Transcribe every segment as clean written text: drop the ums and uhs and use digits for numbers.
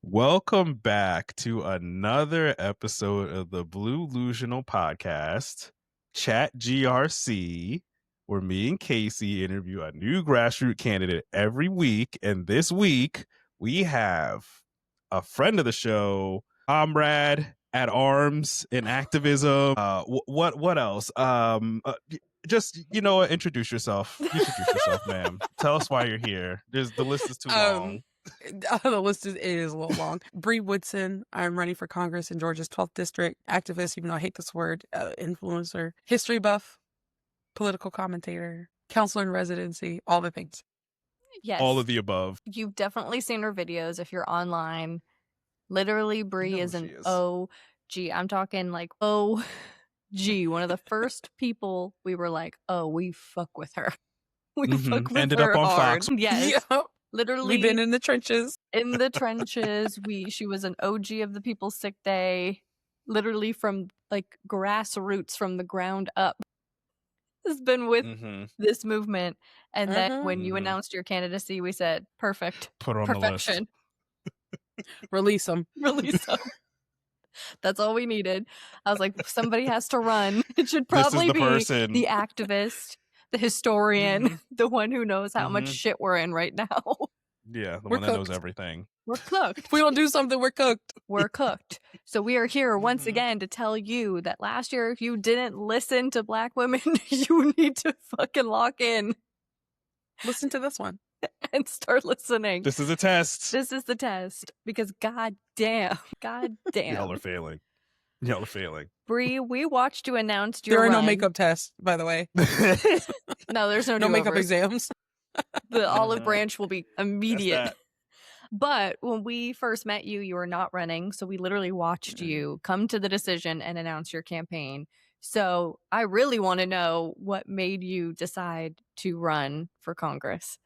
Welcome back to another episode of the Blue-Lusional podcast, Chat GRC, where me and Casey interview a new grassroots candidate every week. And this week, we have a friend of the show, comrade at arms in activism. What else? Just introduce yourself. Introduce yourself, ma'am. Tell us why you're here. The list is too long. The list is a little long. Bri Woodson. I'm running for Congress in Georgia's 12th district. Activist, even though I hate this word. Influencer, history buff, political commentator, counselor in residency, all the things. Yes. All of the above. You've definitely seen her videos if you're online. Literally, Bri is an OG. I'm talking like OG. One of the first people we were like, oh, we fuck with her. We fuck with Ended her up on hard. Fox. Yes. Yep. Literally. We've been in the trenches. In the trenches. She was an OG of the People's Sick Day. Literally from like grassroots, from the ground up. Has been with this movement. And then when you announced your candidacy, we said, perfect. Put her on Perfection. the list. Release them. Release them. That's all we needed. I was like, somebody has to run. It should probably be the activist, the historian, the one who knows how much shit we're in right now. Yeah, the We're one that knows everything. We're cooked. If we don't do something, we're cooked. We're cooked. So we are here once again to tell you that last year, if you didn't listen to Black women, you need to fucking lock in. Listen to this one. And start listening. This is a test. This is the test. Because goddamn. Y'all are failing. Y'all are failing. Bri, we watched you announce your There are run. no makeup tests, by the way. No, there's no makeup do-overs. exams. The olive branch will be immediate. But when we first met you, you were not running. So we literally watched you come to the decision and announce your campaign. So I really want to know what made you decide to run for Congress.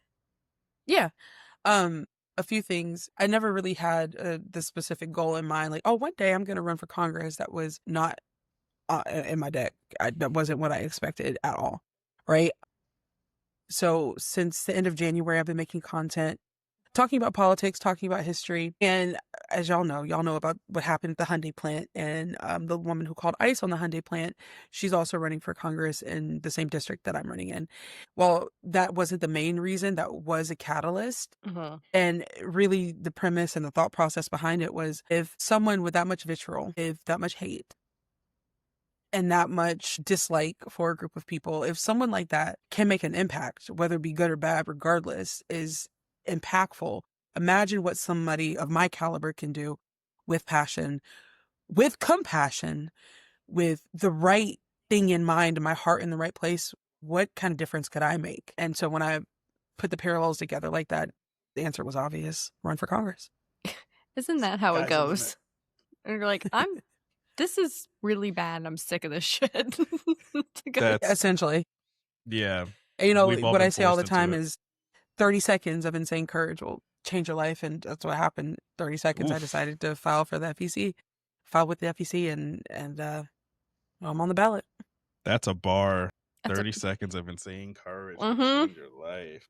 Yeah. A few things. I never really had the specific goal in mind. Like, oh, one day I'm going to run for Congress. That was not in my deck. That wasn't what I expected at all. Right. So since the end of January, I've been making content, talking about politics, talking about history. And as y'all know about what happened at the Hyundai plant, and the woman who called ICE on the Hyundai plant, she's also running for Congress in the same district that I'm running in. Well, that wasn't the main reason. That was a catalyst. And really the premise and the thought process behind it was, if someone with that much vitriol, if that much hate, and that much dislike for a group of people, if someone like that can make an impact, whether it be good or bad, regardless, is impactful, imagine what somebody of my caliber can do with passion, with compassion, with the right thing in mind and my heart in the right place. What kind of difference could I make? And so when I put the parallels together like that, the answer was obvious: run for Congress. Isn't that how it goes? And you're like, this is really bad. I'm sick of this shit. Essentially. Yeah. And, what I say all the time is 30 seconds of insane courage will change your life. And that's what happened. 30 seconds. I decided to file for the FEC, file with the FEC, and I'm on the ballot. That's a bar. 30 seconds of insane courage will change your life.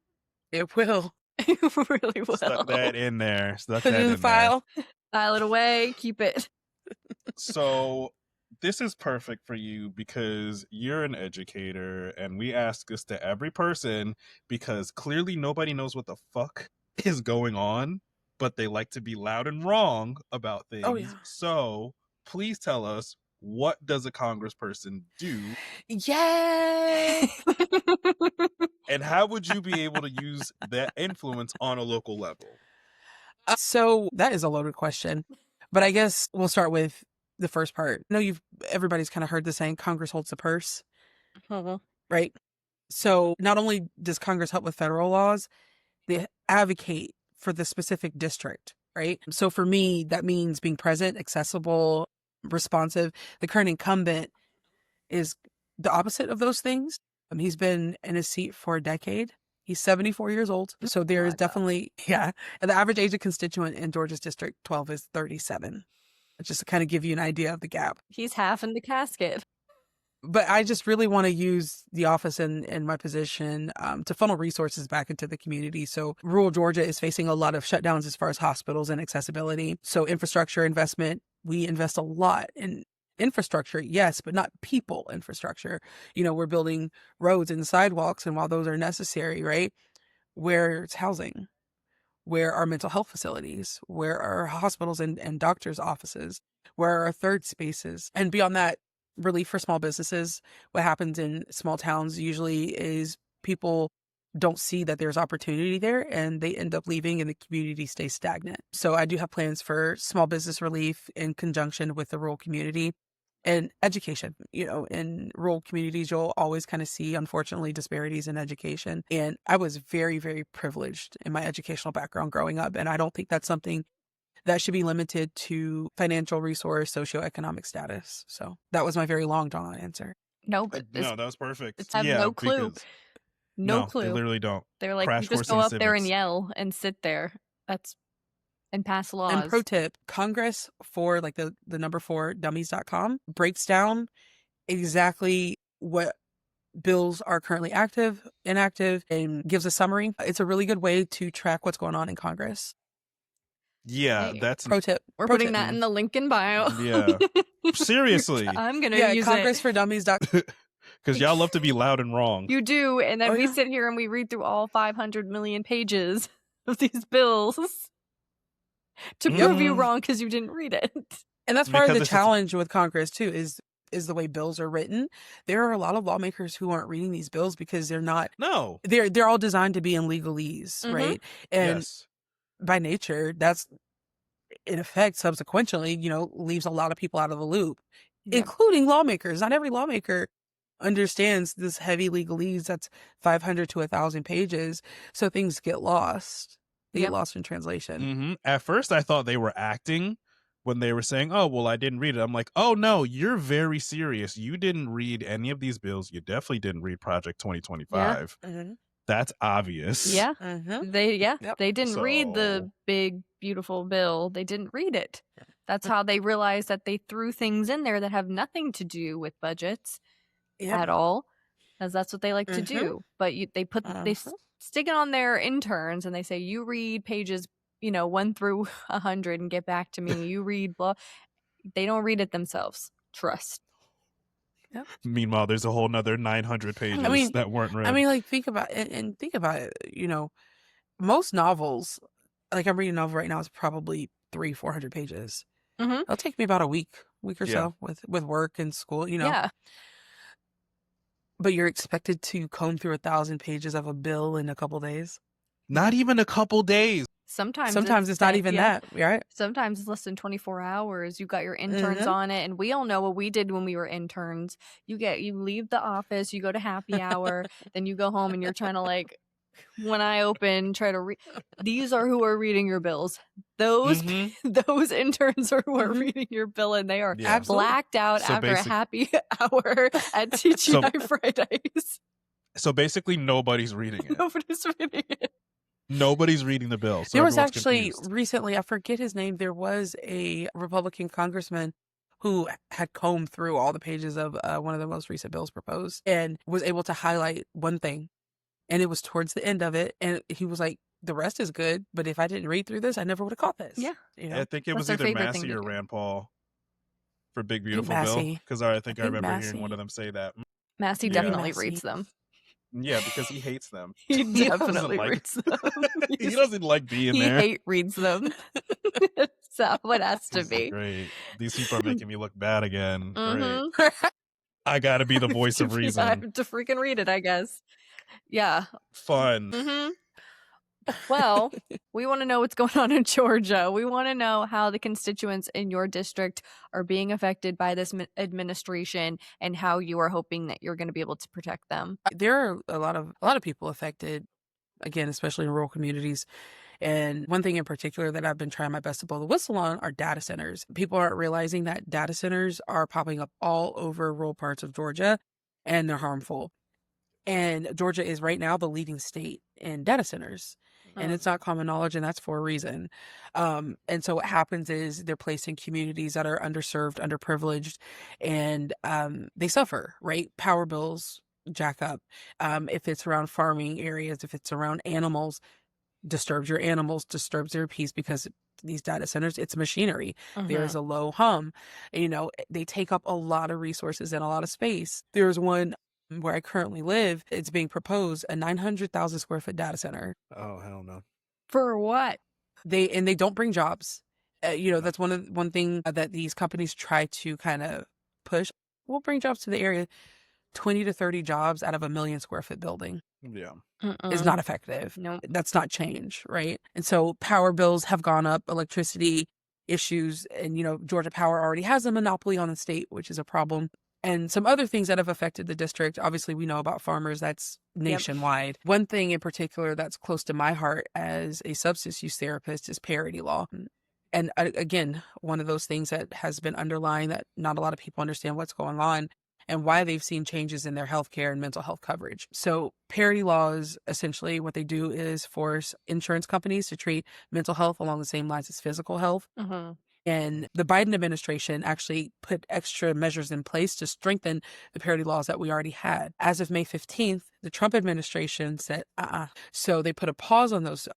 It will. It really will. Stuck that in there. Put it in the file. File it away. Keep it. So this is perfect for you because you're an educator, and we ask this to every person because clearly nobody knows what the fuck is going on, but they like to be loud and wrong about things. Oh, yeah. So please tell us, what does a congressperson do? Yay! And how would you be able to use that influence on a local level? So that is a loaded question, but I guess we'll start with the first part. I know everybody's kind of heard the saying, Congress holds the purse, right? So not only does Congress help with federal laws, they advocate for the specific district, right? So for me, that means being present, accessible, responsive. The current incumbent is the opposite of those things. He's been in his seat for a decade. He's 74 years old. So there is definitely, and the average age of constituent in Georgia's District 12 is 37. Just to kind of give you an idea of the gap. He's half in the casket. But I just really want to use the office and my position to funnel resources back into the community. So rural Georgia is facing a lot of shutdowns as far as hospitals and accessibility. So infrastructure investment, we invest a lot in infrastructure, yes, but not people infrastructure. We're building roads and sidewalks, and while those are necessary, right, where's housing? Where are mental health facilities? Where are hospitals and doctors' offices? Where are third spaces? And beyond that, relief for small businesses. What happens in small towns usually is people don't see that there's opportunity there, and they end up leaving and the community stays stagnant. So I do have plans for small business relief in conjunction with the rural community. And education, in rural communities, you'll always kind of see, unfortunately, disparities in education. And I was very, very privileged in my educational background growing up. And I don't think that's something that should be limited to financial resource, socioeconomic status. So that was my very long drawn answer. No, but No, that was perfect. It's have no clue. Because- No No, clue. they literally don't. They're like, Crash you just course go in up there and civics. yell and sit there. And pass laws. And pro tip, Congress for like the number 4 dummies.com breaks down exactly what bills are currently active, inactive, and gives a summary. It's a really good way to track what's going on in Congress. Yeah, Hey, that's Pro tip. We're Pro putting tip. that in the link in bio. Yeah. Seriously. I'm going to Yeah, use Congress it. for dummies.com. Because y'all love to be loud and wrong. You do. And then Oh, we yeah. sit here and we read through all 500 million pages of these bills to prove you Mhm. wrong because you didn't read it. And that's part of Because the it's a- challenge with Congress too, is the way bills are written. There are a lot of lawmakers who aren't reading these bills because No. they're all designed to be in legalese, Mhm. right? And Yes. by nature, that's in effect subsequently, leaves a lot of people out of the loop, Yeah. including lawmakers. Not every lawmaker understands this heavy legalese that's 500 to 1,000 pages. So things get lost. They Yep. get lost in translation. Hmm. At first, I thought they were acting when they were saying, "Oh, well, I didn't read it." I'm like, "Oh no, you're very serious. You didn't read any of these bills. You definitely didn't read Project 2025. Mm-hmm. That's obvious." Yeah. Mm-hmm. Yep. They didn't read the So- big, beautiful bill. They didn't read it. That's how they realized that they threw things in there that have nothing to do with budgets at all, as that's what they like to do. But they stick it on their interns and they say, you read pages 1 through 100 and get back to me. You read blah. They don't read it themselves. Trust. Meanwhile, there's a whole nother 900 pages that weren't read. I mean, like, think about it. Most novels, like I'm reading a novel right now, is probably 300-400 pages. Mhm. It'll take me about a week or Yeah. so with work and school, Yeah. But you're expected to comb through 1,000 pages of a bill in a couple days. Not even a couple days. Sometimes it's not even that, right? Sometimes it's less than 24 hours. You got your interns Mhm. on it, and we all know what we did when we were interns. You leave the office, you go to happy hour, then you go home and you're trying to like one eye open, try to read. These are who are reading your bills. Those Mhm. those interns are who are Mhm. reading your bill, and they are Yeah. Absolutely. blacked out So after a basic- happy hour at TGI Fridays. So basically, nobody's reading it. Nobody's reading it. Nobody's reading the bill. So There was everyone's actually confused. recently, I forget his name, there was a Republican congressman who had combed through all the pages of one of the most recent bills proposed and was able to highlight one thing. And it was towards the end of it. And he was like, the rest is good, but if I didn't read through this, I never would have caught this. Yeah. I think it What's was their either favorite thing Massey to or do? Rand Paul for Big Beautiful Bill. Massey. Because I think I think remember Massey. hearing one of them say that. Massey Yeah. definitely Massey. reads them. Yeah, because he hates them. He doesn't definitely like- reads them. He doesn't like being He there. hate reads them. So what has to This is be. great. These people are making me look bad again. Great. Mhm. I gotta be the voice of I reason. have to freaking read it, I guess. Yeah. Fun. Hmm. Well, we want to know what's going on in Georgia. We want to know how the constituents in your district are being affected by this administration and how you are hoping that you're going to be able to protect them. There are a lot of people affected, again, especially in rural communities. And one thing in particular that I've been trying my best to blow the whistle on are data centers. People aren't realizing that data centers are popping up all over rural parts of Georgia, and they're harmful. And Georgia is right now the leading state in data centers. and it's not common knowledge, and that's for a reason. And so what happens is they're placed in communities that are underserved, underprivileged, and they suffer, right? Power bills jack up. If it's around farming areas, if it's around animals, disturbs your animals, disturbs their peace, because these data centers, it's machinery. There's a low hum. They take up a lot of resources and a lot of space. There's one where I currently live. It's being proposed, a 900,000 square foot data center. Oh, hell no. For what? They don't bring jobs. That's one thing that these companies try to kind of push. We'll bring jobs to the area. 20 to 30 jobs out of a 1 million square foot building. Yeah. Is not effective. No. That's not change, right? And so power bills have gone up, electricity issues, and Georgia Power already has a monopoly on the state, which is a problem. And some other things that have affected the district. Obviously, we know about farmers. That's nationwide. One thing in particular that's close to my heart as a substance use therapist is parity law. And again, one of those things that has been underlying that not a lot of people understand what's going on and why they've seen changes in their healthcare and mental health coverage. So parity laws, essentially what they do is force insurance companies to treat mental health along the same lines as physical health. And the Biden administration actually put extra measures in place to strengthen the parity laws that we already had. As of May 15th, the Trump administration said, So they put a pause on those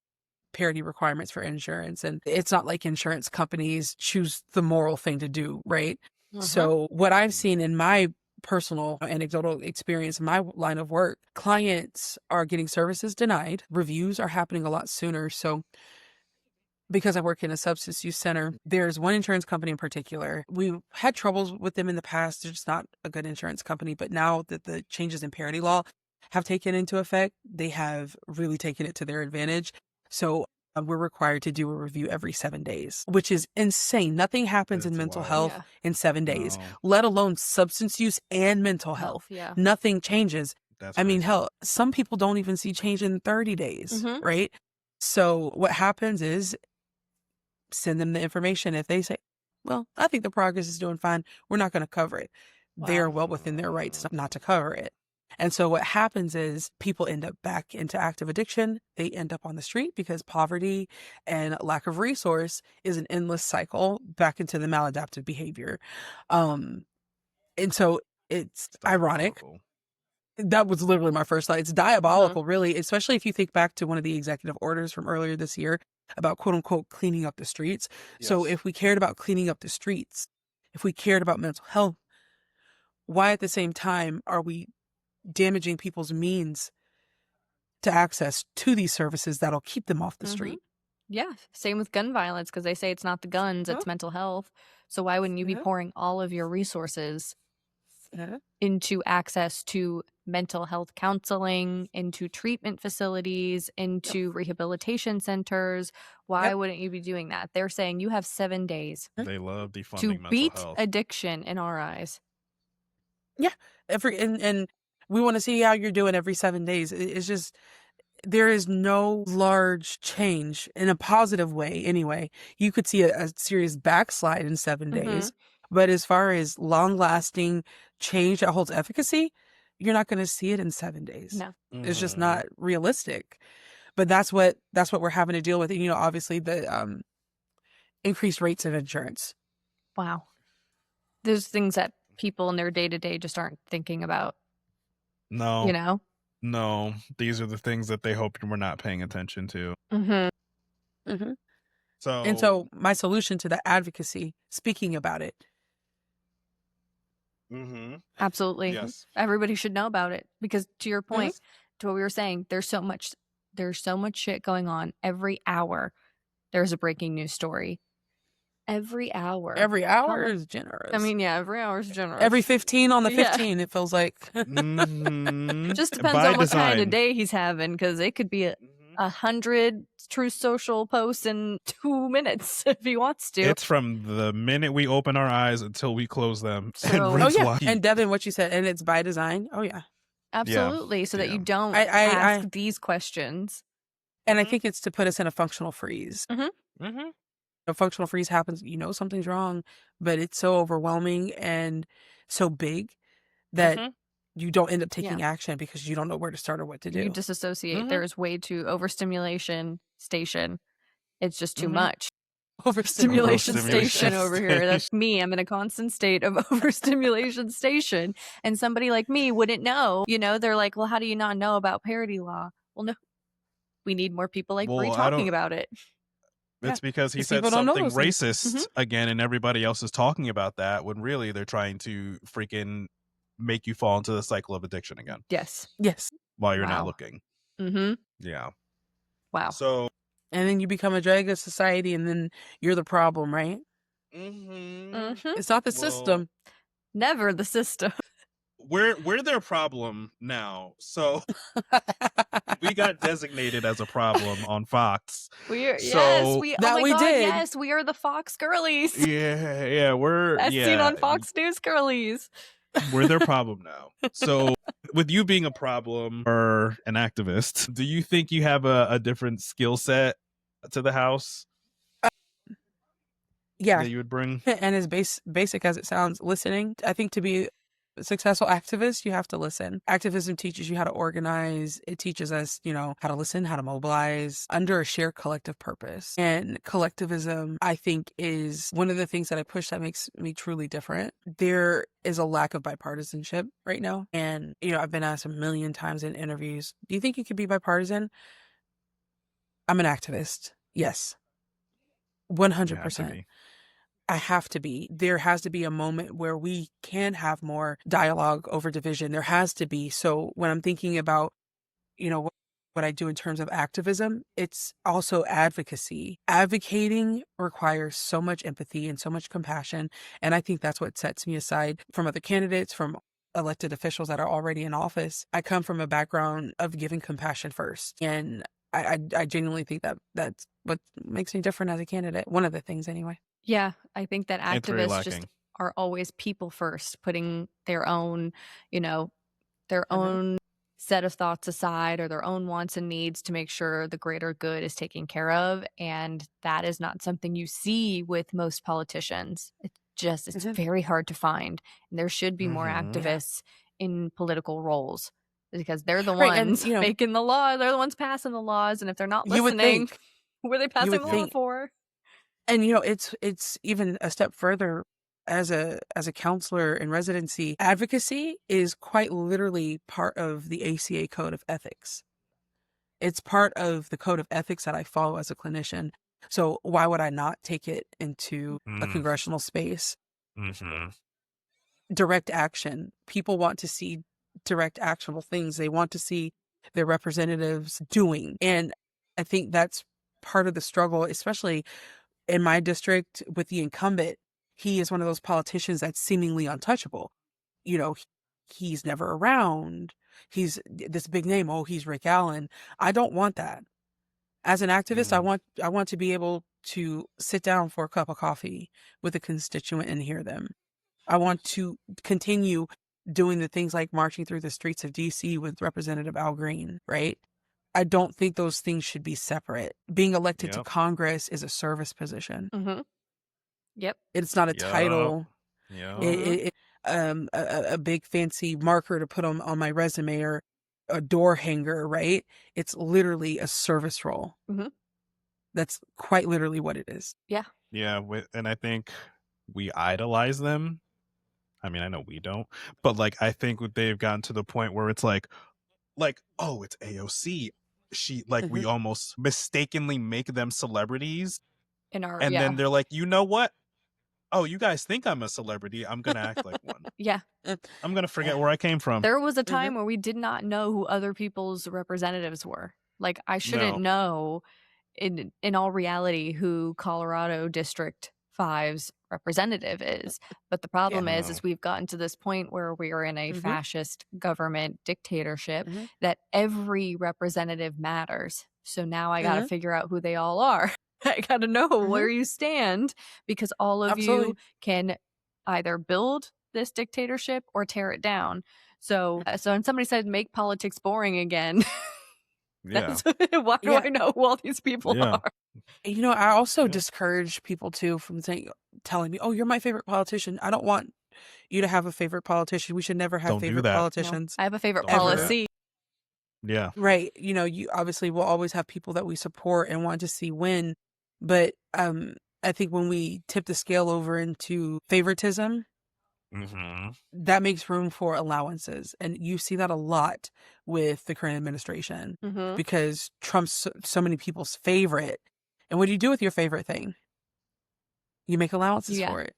parity requirements for insurance. And it's not like insurance companies choose the moral thing to do, right? So what I've seen in my personal anecdotal experience in my line of work, clients are getting services denied. Reviews are happening a lot sooner. So because I work in a substance use center, there's one insurance company in particular. We've had troubles with them in the past. They're just not a good insurance company. But now that the changes in parity law have taken into effect, they have really taken it to their advantage. So we're required to do a review every 7 days, which is insane. Nothing happens in mental health in 7 days, let alone substance use and mental health. Nothing changes. I mean, hell, some people don't even see change in 30 days, right? So what happens is send them the information. If they say, well, I think the progress is doing fine, we're not going to cover it. They are well within their rights not to cover it. And so what happens is people end up back into active addiction. They end up on the street because poverty and lack of resource is an endless cycle back into the maladaptive behavior. And so it's ironic. That was literally my first thought. It's diabolical, really, especially if you think back to one of the executive orders from earlier this year about quote unquote cleaning up the streets. So if we cared about cleaning up the streets, if we cared about mental health, why at the same time are we damaging people's means to access to these services that'll keep them off the street? Yeah. Same with gun violence, because they say it's not the guns, it's mental health. So why wouldn't you be pouring all of your resources into access to mental health counseling, into treatment facilities, into rehabilitation centers? Why wouldn't you be doing that? They're saying you have 7 days. They love defunding to mental beat health. addiction in our eyes. Yeah. And we want to see how you're doing every 7 days. It's just, there is no large change in a positive way. Anyway, you could see a serious backslide in 7 days. But as far as long lasting change that holds efficacy, you're not going to see it in 7 days. No. It's just not realistic. But that's what we're having to deal with. And, obviously the increased rates of insurance. Wow. There's things that people in their day-to-day just aren't thinking about. No. No. These are the things that they hope we're not paying attention to. So my solution to the advocacy, speaking about it. Absolutely. Yes. Everybody should know about it, because to your point, to what we were saying, there's so much shit going on. Every hour there's a breaking news story. Every hour is generous. I mean, every hour is generous. Every 15 on the 15, it feels like. Just depends on what kind of day he's having, because it could be 100 Truth Social posts in 2 minutes if he wants to. It's from the minute we open our eyes until we close them. So, and Devin, what you said, and it's by design. Oh yeah, absolutely. So that you don't ask these questions. And I think it's to put us in a functional freeze. A functional freeze happens, something's wrong, but it's so overwhelming and so big that you don't end up taking action because you don't know where to start or what to do. You disassociate. Mhm. There's way too overstimulation station. It's just too much. Overstimulation Station over here. That's me. I'm in a constant state of overstimulation station. And somebody like me wouldn't know. You know, they're like, well, how do you not know about parity law? Well, no. We need more people like Bri talking about it. It's because he 'Cause said people don't know something those things. racist again, and everybody else is talking about that when really they're trying to freaking make you fall into the cycle of addiction again Yes. while you're not Wow. looking. Mm-hmm. Yeah. Wow. So And then you become a drag of society, and then you're the problem, right? It's not the system. Never the system. we're their problem now. So we got designated as a problem on Fox. We are, So- yes, we, That oh my we God, did. yes, we are the Fox girlies. Yeah, we're As seen on Fox News girlies. We're their problem now. So with you being a problem or an activist, do you think you have a different skill set to the House Yeah. that you would bring? And as basic as it sounds, listening. I think to be a successful activist, you have to listen. Activism teaches you how to organize. It teaches us, how to listen, how to mobilize under a shared collective purpose. And collectivism, I think, is one of the things that I push that makes me truly different. There is a lack of bipartisanship right now. And, I've been asked a million times in interviews, do you think you could be bipartisan? I'm an activist. Yes. 100%. I have to be. There has to be a moment where we can have more dialogue over division. There has to be. So when I'm thinking about, what I do in terms of activism, it's also advocacy. Advocating requires so much empathy and so much compassion. And I think that's what sets me aside from other candidates, from elected officials that are already in office. I come from a background of giving compassion first. And I genuinely think that that's what makes me different as a candidate. One of the things anyway. Yeah, I think that It's very activists just lacking. are always people first, putting their own, their own set of thoughts aside or their own wants and needs to make sure the greater good is taken care of. And that is not something you see with most politicians. It's very hard to find. And there should be more activists in political roles because they're the ones making the law. They're the ones passing the laws. And if they're not You would listening, think. who are they passing the law for? And it's even a step further. As a counselor in residency, advocacy is quite literally part of the ACA code of ethics. It's part of the code of ethics that I follow as a clinician. So why would I not take it into a congressional space? Direct action. People want to see direct actionable things. They want to see their representatives doing. And I think that's part of the struggle, especially in my district with the incumbent. He is one of those politicians that's seemingly untouchable. He's never around. He's this big name. Oh, he's Rick Allen. I don't want that. As an activist, I want to be able to sit down for a cup of coffee with a constituent and hear them. I want to continue doing the things like marching through the streets of DC with Representative Al Green, right? I don't think those things should be separate. Being elected to Congress is a service position. Yep. It's not a title. Yeah. A big fancy marker to put on my resume or a door hanger, right? It's literally a service role. That's quite literally what it is. Yeah. Yeah. And I think we idolize them. I mean, I know we don't, but I think they've gotten to the point where it's like, oh, it's AOC. She we almost mistakenly make them celebrities. Then they're like, you know what? Oh, you guys think I'm a celebrity. I'm going to act like one. Yeah. I'm going to forget where I came from. There was a time where we did not know who other people's representatives were. I shouldn't know in all reality who Colorado District 5's representative is. But the problem is we've gotten to this point where we are in a fascist government dictatorship that every representative matters. So now I got to figure out who they all are. I got to know where you stand because all of you can either build this dictatorship or tear it down. So when somebody said make politics boring again, why do I know who all these people are? I also discourage people too from telling me, oh, you're my favorite politician. I don't want you to have a favorite politician. We should never have Don't do favorite that. No, politicians. I have a favorite Don't do that. policy. Yeah. Right. You know, you obviously will always have people that we support and want to see win. But I think when we tip the scale over into favoritism, Mm-hmm. that makes room for allowances. And you see that a lot with the current administration Mm-hmm. because Trump's so many people's favorite. And what do you do with your favorite thing? You make allowances Yeah. for it.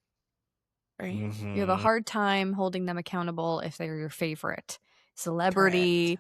Right? Mm-hmm. You have a hard time holding them accountable if they're your favorite celebrity,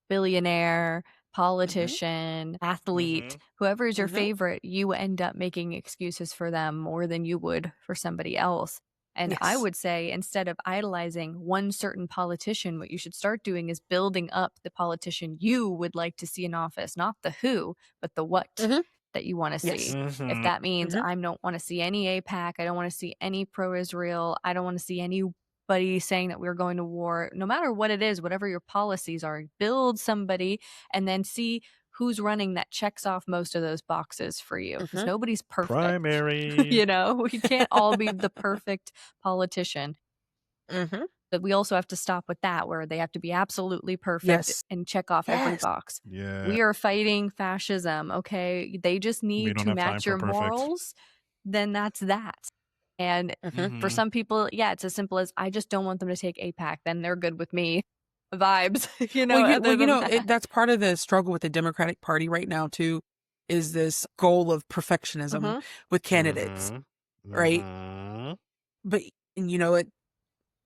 billionaire, politician, athlete, Mhm. whoever is your Mhm. favorite, you end up making excuses for them more than you would for somebody else. And I Yes. would say instead of idolizing one certain politician, what you should start doing is building up the politician you would like to see in office, not the who, but the what Mhm. that you want to Yes. see. If Mhm. that means Mhm. I don't want to see any APAC, I don't want to see any pro-Israel, I don't want to see anybody saying that we're going to war, no matter what it is, whatever your policies are, build somebody and then see who's running that checks off most of those boxes for you. Because Mhm. nobody's perfect. Primary. You know, we can't all be the perfect politician. Mhm. But we also have to stop with that, where they have to be absolutely perfect Yes. and check off every Yes. box. Yeah. We are fighting fascism, okay? They just We need don't to have time match for your perfect. morals. Then that's that. And Mhm. for Mhm. some people, yeah, it's as simple as I just don't want them to take APAC. Then they're good with me. Vibes, you know. Other than that. That's part of the struggle with the Democratic Party right now too, is this goal of perfectionism Mhm. with candidates, Mhm. right? Mhm. But you know it,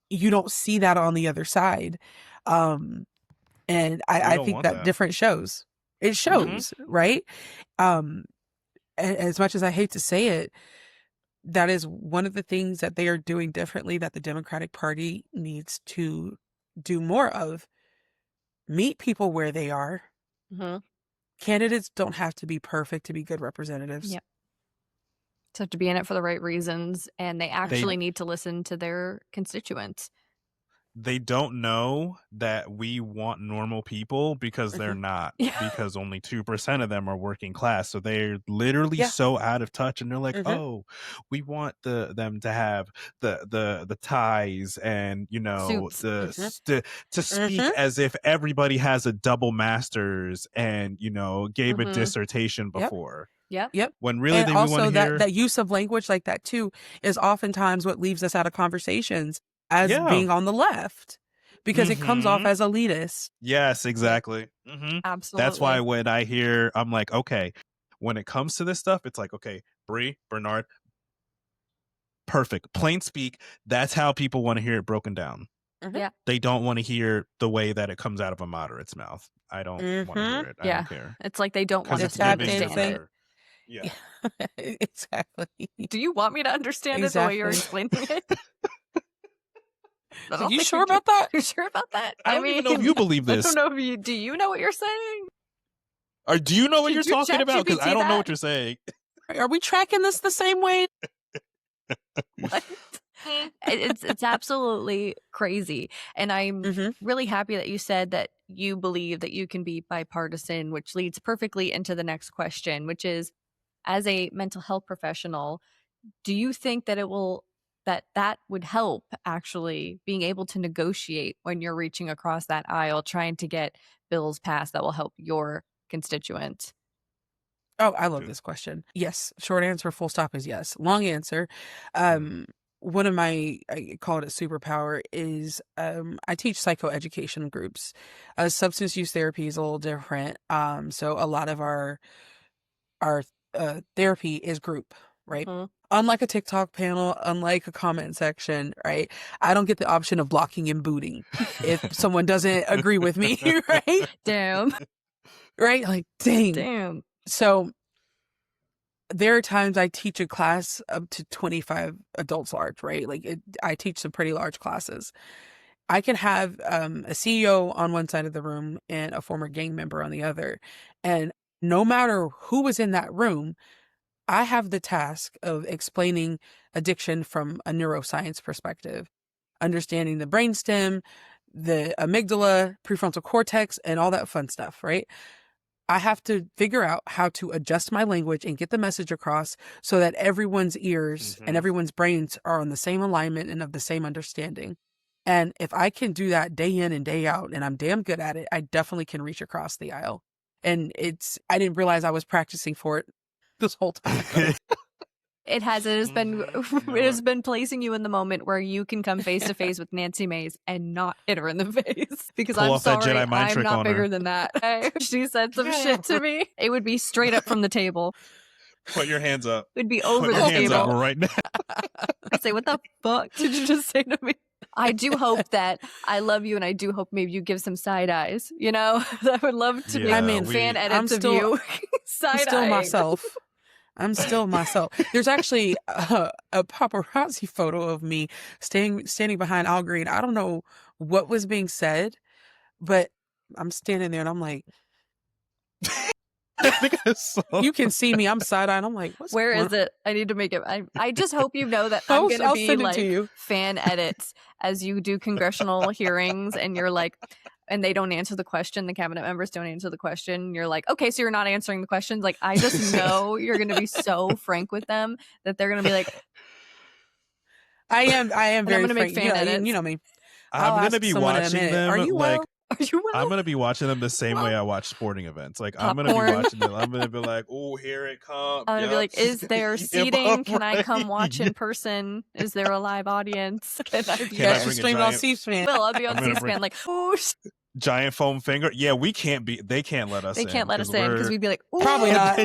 you don't see that on the other side, and We I don't think want that that. difference shows. It Mhm. shows, right? As much as I hate to say it, that is one of the things that they are doing differently that the Democratic Party needs to do more of. Meet people where they are. Mhm. Candidates don't have to be perfect to be good representatives. Yep. So have to be in it for the right reasons, and they actually They need to listen to their constituents. they don't know that we want normal people because they're Mhm. not, Yeah. because only 2% of them are working class. So they're literally Yeah. so out of touch, and they're like, Mhm. "Oh, we want them to have the ties and, you know, Suits. to speak Mhm. as if everybody has a double master's and, you know, gave a Mhm. dissertation Yep. before." Yep. Yep. When really And we want also to hear, that use of language like that too is oftentimes what leaves us out of conversations as yeah. being on the left because it comes off Mhm. as elitist. Yes, exactly. Mhm. Absolutely. That's why when I hear, I'm like, okay, when it comes to this stuff, it's like, okay, Bri, Bernard, perfect. Plain speak. That's how people want to hear it broken down. Mhm. Yeah. They don't want to hear the way that it comes out of a moderate's mouth. I don't want to hear Mhm. it. I Yeah. don't care. It's like they don't want Because The us it's to tap giving to understand dancing. it. her. Yeah. Exactly. Do you want me to understand it the way you're Exactly. explaining it? I So don't you think sure you're about that? You're sure about that? I don't even know if you believe I this. don't know if you do. You know what you're saying? Or do you know what Did you're you talking about? Because I ChatGPT don't know that? what you're saying. Are we tracking this the same way? What? It's absolutely crazy, and I'm Mhm. really happy that you said that you believe that you can be bipartisan, which leads perfectly into the next question, which is, as a mental health professional, do you think that that would help actually being able to negotiate when you're reaching across that aisle trying to get bills passed that will help your constituents? Oh, I love Dude. this question. Yes. Short answer, full stop is yes. Long answer. Mm. One of my, I call it a superpower, is I teach psychoeducation groups. Substance use therapy is a little different. So a lot of our therapy is group, right? Mhm. Unlike a TikTok panel, unlike a comment section, right? I don't get the option of blocking and booting if someone doesn't agree with me, right? Damn. Right? Like, dang. Damn. So there are times I teach a class up to 25 adults large, right? I teach some pretty large classes. I can have a CEO on one side of the room and a former gang member on the other. And no matter who was in that room, I have the task of explaining addiction from a neuroscience perspective, understanding the brainstem, the amygdala, prefrontal cortex, and all that fun stuff, right? I have to figure out how to adjust my language and get the message across so that everyone's ears and everyone's brains are on the same alignment and of the same understanding. And if I can do that day in and day out, and I'm damn good at it, I definitely can reach across the aisle. And I didn't realize I was practicing for it this whole time. It has been placing you in the moment where you can come face to face with Nancy Mace and not hit her in the face. Because Pull I'm off that sorry, Jedi mind I'm trick not on bigger her. than that. She said some shit to me. It would be straight up from the table. Put your hands up. It would be over Put the your hands up table. right now. I say, what the fuck did you just say to me? I do hope that I love you, and I do hope maybe you give some side eyes. You know, I would love to Yeah, make fan edits of you. I'm still myself. I'm still myself. There's actually a paparazzi photo of me standing behind Al Green. I don't know what was being said, but I'm standing there and I'm like, I think I saw you can see me. I'm side-eyed. I'm like, where is it? I need to make it. I just hope you know that I'm going to be send it like to you. fan edits as you do congressional hearings, and you're like, and they don't answer the question. The cabinet members don't answer the question. You're like, okay, so you're not answering the questions. Like, I just know you're going to be so frank with them that they're going to be like, I am very I'm gonna make frank. fan edits. You know me. I'm going to be watching them. Are you like, well? Are you well? I'm going to be watching them the same way I watch sporting events. Like, I'm going to be Popcorn. watching them. I'm going to be like, oh, here it comes. I'm gonna be like, is there Yeah, seating? Can I right. come watch in person? Is there a live audience? Can I be Can I Yes, there? you're bring a streaming on giant- C-SPAN. Will, I'll be on I'm gonna C-SPAN bring- like, oh, Giant foam finger. Yeah, we can't be. They can't let us they in. can't let us in because we'd be like, ooh. Probably not.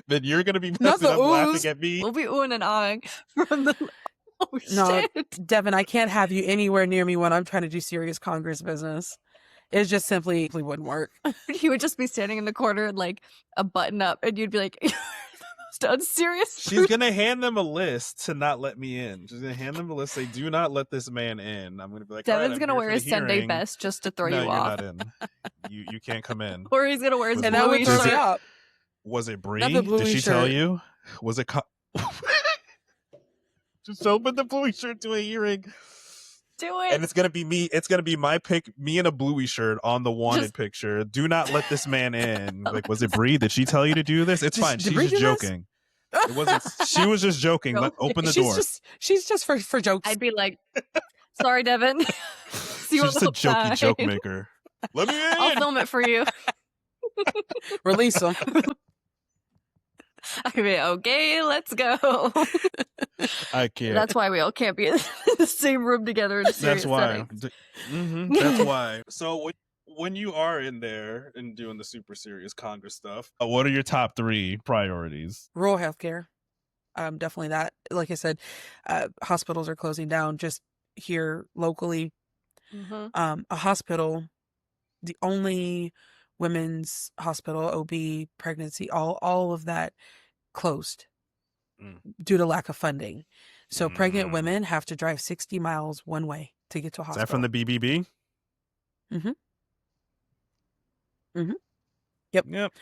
Then you're going to be Not messing the up oohs. laughing at me. We'll be oohing and ahhing from the. Oh No. shit! Devin, I can't have you anywhere near me when I'm trying to do serious Congress business. It just simply wouldn't work. He would just be standing in the corner and like a button up, and you'd be like, "You're the most unserious." She's going to hand them a list to not let me in. She's going to hand them a list. Say, do not let this man in. I'm going to be like, Devin's all right, gonna I'm wear here his for the Sunday hearing. best just to throw No, you you're off, not in. You can't come in. or he's gonna wear his Was And that would bluey throw me shirt. up. Was it Bri? Not the Did bluey she tell shirt. you? Was it? Just open the bluey shirt to a hearing, Do it. and it's gonna be me. It's gonna be my pic, me in a bluey shirt on the wanted Just- picture. Do not let this man in. Like, was it Bri? Did she tell you to do this? It's Did- fine. did She's Bri just do this? joking. It wasn't. She was just joking. Let open the door. She's just for jokes. I'd be like, sorry, Devin. See you She's on just a the jokey outside. joke maker. Let me in. I'll film it for you. Release them. I'd be okay. Let's go. I can't. That's why we all can't be in the same room together. In a serious That's why. setting. That's why. So when you are in there and doing the super serious Congress stuff, what are your top 3 priorities? Rural healthcare. Definitely that. Like I said, hospitals are closing down just here locally. Mhm. A hospital, the only women's hospital, OB, pregnancy, all of that closed due to lack of funding. So pregnant women have to drive 60 miles one way to get to a Is hospital. that from the BBB? Yep.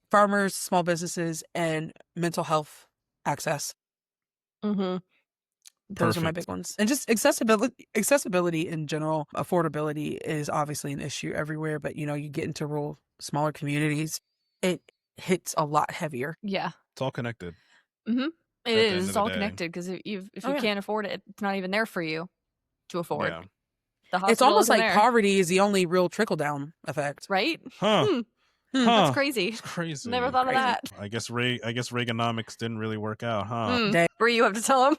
Farmers, small businesses, and mental health access. Mhm. Those are my big ones. And just accessibility in general. Affordability is obviously an issue everywhere, but you get into rural, smaller communities, it hits a lot heavier. Yeah. It's all connected. Mm-hmm. At It the is. end of It's the all day. connected because if you Oh, yeah. can't afford it, it's not even there for you to afford. Yeah. The hospital It's almost isn't like there, poverty is the only real trickle down effect. right? Huh. Hmm. Huh. That's crazy. It's crazy. Never thought of Crazy. that. I guess Reaganomics didn't really work out, huh? Mm. Bri, you have to tell him.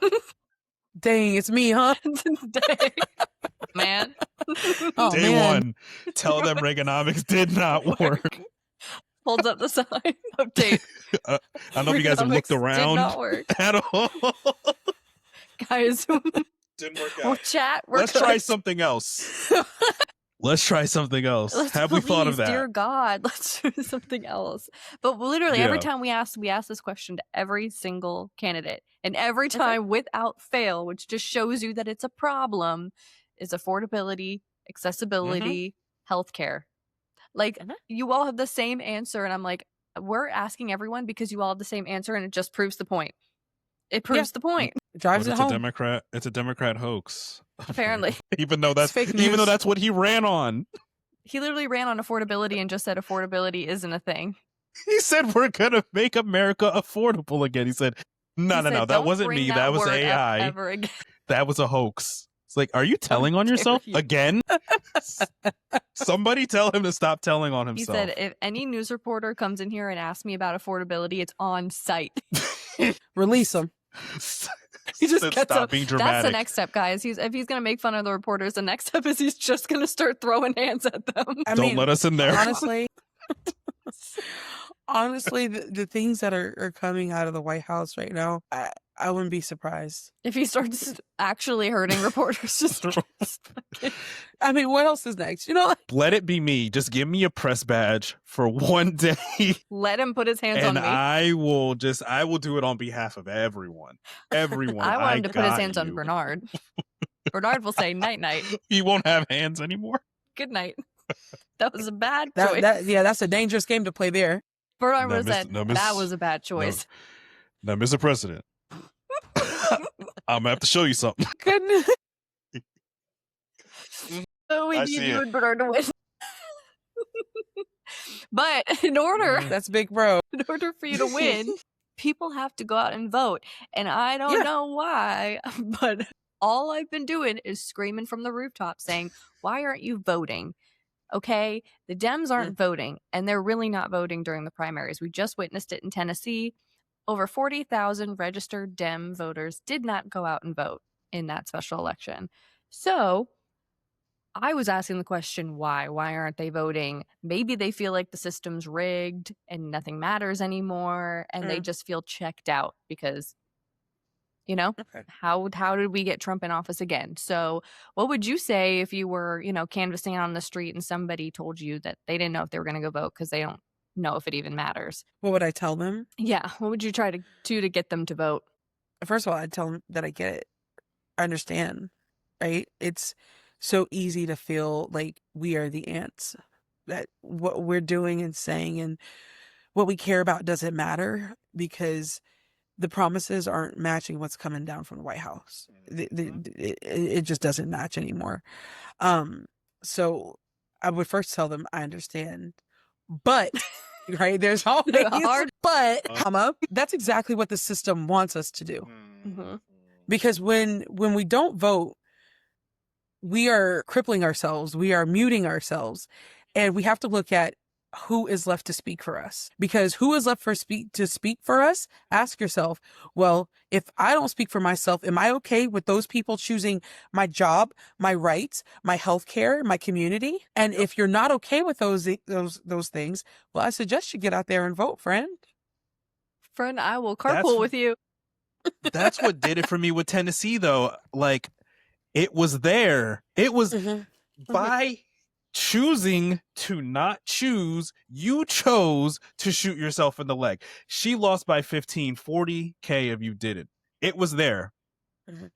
Dang, it's me, huh? Dang. Man. Oh, Day man. one, tell them Reaganomics did not work. Holds up the sign. Update. I don't know if you guys have looked Did around not work. at all. Guys, Didn't work we'll out. chat. We're Let's good. try something else. Let's try something else. Let's Have we thought of please, that? Dear God, let's do something else. But literally, every Yeah. time we ask this question to every single candidate, and every time without fail, which just shows you that it's a problem, is affordability, accessibility, healthcare. Like you all have the same answer, and I'm like, we're asking everyone because you all have the same answer, and it just proves the point. It proves the point. Drives But it it's home. It's a Democrat hoax. Apparently, even though that's fake even though news. that's what he ran on. He literally ran on affordability and just said affordability isn't a thing. He said we're gonna make America affordable again. He said, no, that "Don't wasn't bring me. that That was word up AI. ever again." That was a hoax. It's like, are you telling on dare yourself you. again? Somebody tell him to stop telling on He himself. said, "If any news reporter comes in here and asks me about affordability, it's on site." Release him. He just Said, gets stop up. being dramatic. That's the next step, guys. If he's gonna make fun of the reporters, the next step is he's just gonna start throwing hands at them. Don't let us in there. Honestly, the things that are coming out of the White House right now, I wouldn't be surprised. If he starts actually hurting reporters, just I mean, what else is next? You know, Let it be me. Just give me a press badge for one day. let him put his hands And on me. I will do it on behalf of everyone. Everyone. I want him to put his hands on you. Bernard. Bernard will say night night. He won't have hands anymore. Good night. That was a bad choice. That's a dangerous game to play there. Bernard would have said that was a bad choice. Now, Mr. President, I'm gonna have to show you something. Goodness. So we I need see you it. and Bernard to win. But in order That's big bro. for you to win, people have to go out and vote. And I don't know why, but all I've been doing is screaming from the rooftop saying, why aren't you voting? Okay, the Dems aren't voting, and they're really not voting during the primaries. We just witnessed it in Tennessee. Over 40,000 registered Dem voters did not go out and vote in that special election. So I was asking the question, why? Why aren't they voting? Maybe they feel like the system's rigged and nothing matters anymore, and they just feel checked out because, you know, how did we get Trump in office again? So what would you say if you were, canvassing out on the street and somebody told you that they didn't know if they were going to go vote because they don't know if it even matters? What would I tell them? Yeah. What would you try to do to get them to vote? First of all, I'd tell them that I get it. I understand, right? It's so easy to feel like we are the ants, that what we're doing and saying and what we care about doesn't matter because the promises aren't matching what's coming down from the White House. It just doesn't match anymore. So I would first tell them I understand, but right, there's always but, that's exactly what the system wants us to do. Mm-hmm. Because when we don't vote, we are crippling ourselves, we are muting ourselves, and we have to look at who is left to speak for us. Because who is left to speak for us? Ask yourself, well, if I don't speak for myself, am I okay with those people choosing my job, my rights, my health care, my community? And if you're not okay with those things, well, I suggest you get out there and vote, friend. Friend, I will carpool with you. That's what did it for me with Tennessee, though. Like, it was there. It was by choosing to not choose, you chose to shoot yourself in the leg. She lost by 15, 40K of you didn't. It was there.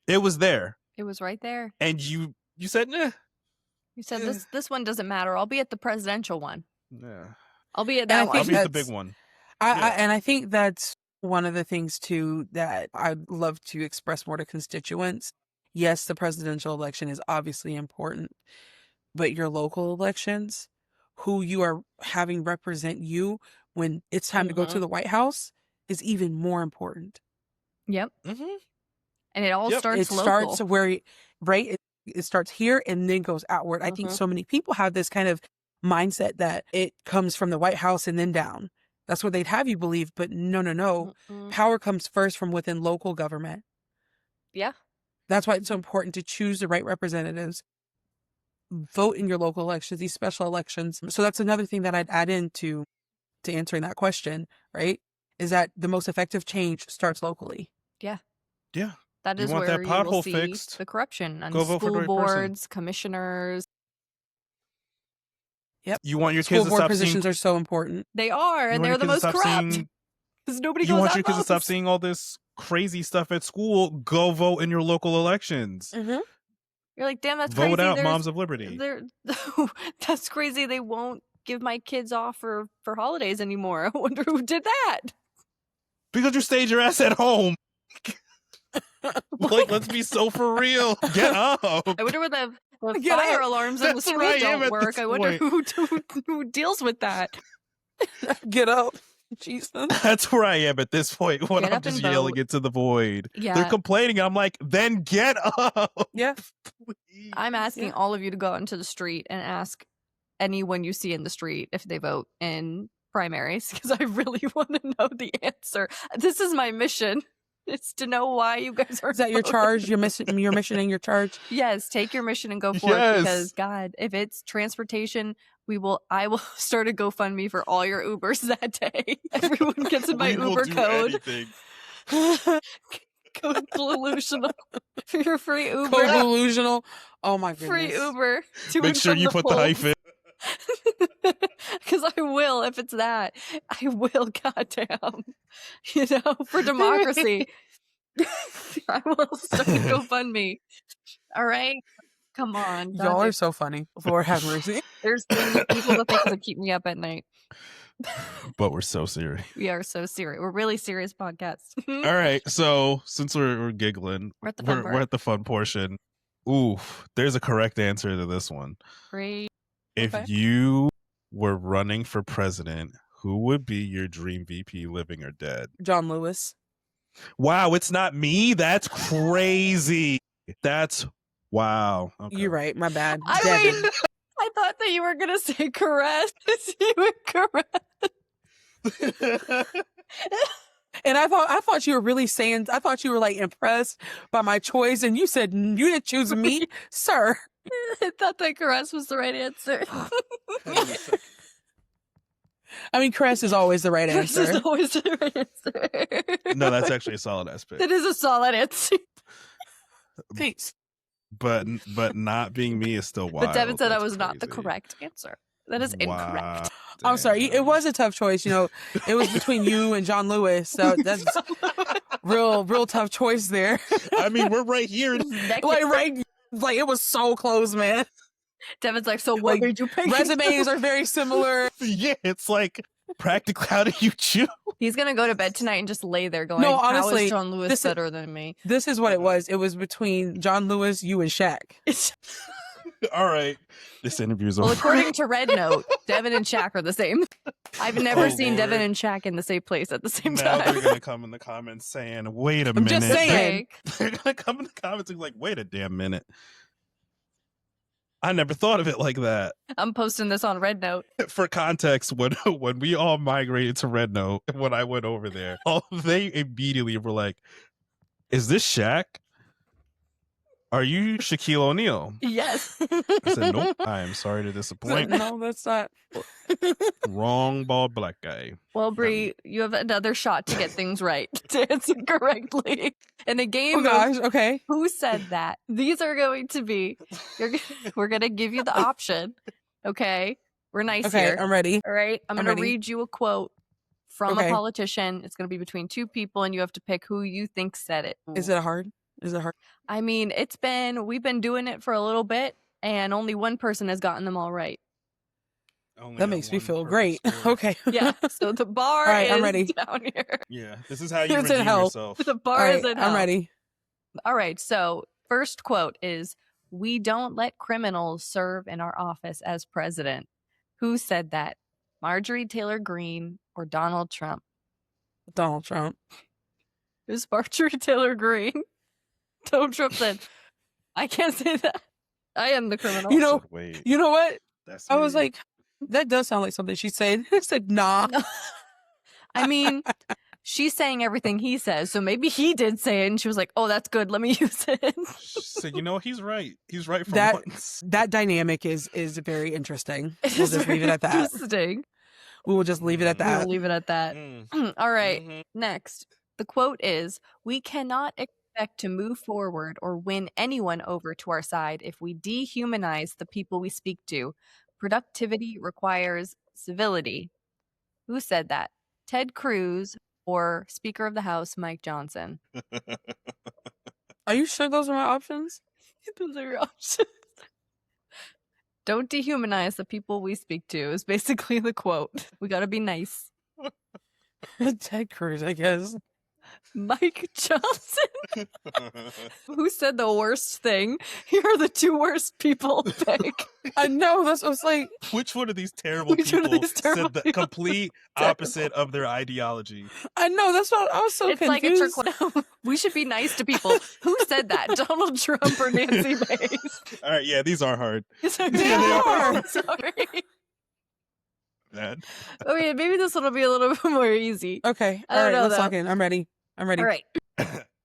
It was there. It was right there. And you said, nah. You said this one doesn't matter. I'll be at the presidential one. Yeah. I'll be at that one. I'll be at the big one. And I think that's one of the things too that I'd love to express more to constituents. Yes, the presidential election is obviously important, but your local elections, who you are having represent you when it's time to go to the White House, is even more important. Yep. And it all starts local. It starts where, right? It starts here and then goes outward. I think so many people have this kind of mindset that it comes from the White House and then down. That's what they'd have you believe. But no. Power comes first from within local government. Yeah. That's why it's so important to choose the right representatives. Vote in your local elections, these special elections. So that's another thing that I'd add into answering that question, right? Is that the most effective change starts locally. Yeah. Yeah. That is where you will see the corruption on school boards, commissioners. Yep. You want your kids school to board stop positions seeing... are so important. They are, and they're the most corrupt. Because nobody goes out. You want your kids to stop seeing all this crazy stuff at school? Go vote in your local elections. You're like, damn, that's crazy. Vote out Moms of Liberty. That's crazy. They won't give my kids off for holidays anymore. I wonder who did that. Because you stayed your ass at home. Like, let's be so for real. Get up. I wonder what The Get fire up. alarms in the That's where I school am don't at work. this I wonder point. who deals with that. Get up. Jesus. That's where I am at this point when Get I'm up and just yelling vote. into the void. They're Yeah. complaining. I'm like, then get up. Yeah. Please. I'm asking Yeah. all of you to go out into the street and ask anyone you see in the street if they vote in primaries, because I really want to know the answer. This is my mission. It's to know why you guys are. Is that your voting. charge? Your mission and your charge? Yes, take your mission and go for it, Yes. because God, if it's transportation, I will start a GoFundMe for all your Ubers that day. Everyone gets in my We will Uber do code. anything. Code Blue-Lusional for your free Uber. Code Blue-Lusional. Oh my goodness. Free Uber. To Make and sure from you the put the polls. hyphen. Because I will, if it's that. I will, goddamn. You know, for democracy. I will start a GoFundMe. All right? Come on. God, Y'all are so funny. Lord have mercy. there's people that think that keep me up at night. But we're so serious. We are so serious. We're really serious podcasts. All right. So since we're giggling, We're at the fun we're part. at the fun portion. Ooh, there's a correct answer to this one. Great. If Okay. you were running for president, who would be your dream VP, living or dead? John Lewis. Wow, it's not me? That's crazy. That's wow. Okay. You're right. My bad. I Devin. mean, I thought that you were gonna say caress. You were correct. And I thought you were really saying, I thought you were like impressed by my choice, and you said you didn't choose me, sir. I thought that caress was the right answer. I mean, Cress is always the right Caress answer. is always the right answer. No, that's actually a solid ass pick. That is a solid answer. Thanks. But not being me is still wild. But Devin said I That's was not the crazy. correct answer. That is incorrect. I'm sorry. It was a tough choice. You know, it was between you and John Lewis. So that's real tough choice there. I mean, we're right here. Like it was so close, man. Devin's like, so what Like, did you pick? Resumes are very similar. Yeah, it's like practically how do you choose? He's gonna go to bed tonight and just lay there going, No, how honestly, is John Lewis this is- better than me? This is what it was. It was between John Lewis, you, and Shaq. All right, this interview's Well, over. according to Red Note, Devin and Shaq are the same. I've never Oh, seen Lord. Devin and Shaq in the same place at the same Now time. they're gonna come in the comments saying, "Wait a I'm minute." just saying. They're gonna come in the comments and be like, "Wait a damn minute." I never thought of it like that. I'm posting this on Red Note. For context, when we all migrated to Red Note, when I went over there, they immediately were like, "Is this Shaq? Are you Shaquille O'Neal?" Yes. I said, "Nope. I am sorry to disappoint. No, that's not. Wrong bald black guy." Well, Bri, you have another shot to get things right, to answer correctly. In a game Oh of gosh. Okay. Who Said That? These are going to be, we're going to give you the option. Okay? We're nice Okay. here. I'm ready. All right? I'm I'm going to ready. read you a quote from Okay. a politician. It's going to be between two people, and you have to pick who you think said it. Is it hard? I mean, we've been doing it for a little bit, and only one person has gotten them all right. Only That at makes me one feel perfect great. score. Okay. Yeah, so the bar All right, is I'm ready. down here. Yeah, this is how you It's in redeem hell. yourself. The All bar right. is in I'm hell. ready. All right, so first quote is, "We don't let criminals serve in our office as president." Who said that? Marjorie Taylor Greene or Donald Trump? Donald Trump. It was Marjorie Taylor Greene. Donald Trump said, "I can't say that. I am the criminal." You know- Wait, You know what? that's I was me. like, that does sound like something she said. I said, nah. I mean, she's saying everything he says, so maybe he did say it, and she was like, "Oh, that's good. Let me use it." So you know he's right. He's right for That- once. That dynamic is very interesting. We'll just leave it at that. Interesting. We will just leave it at We'll that. leave it at that. Mm, All right. mhm. Next, the quote is, "We cannot expect to move forward or win anyone over to our side if we dehumanize the people we speak to. Productivity requires civility." Who said that? Ted Cruz or Speaker of the House Mike Johnson? Are you sure those are my options? Those are your options. Don't dehumanize the people we speak to is basically the quote. We got to be nice. Ted Cruz, I guess. Mike Johnson. Who said the worst thing? Here are the two worst people to pick. I know. That's what I was like. Which one of these terrible Which one of people these terrible said the people? complete opposite of their ideology? I know. That's what I was so It's confused. like a trick. We should be nice to people. Who said that? Donald Trump or Nancy Mace? All right, yeah, these are hard. Sorry. They are. Sorry. Man. Okay, maybe this one will be a little bit more easy. Okay. I All don't right. know, Let's though. lock in. I'm ready. I'm ready. All right.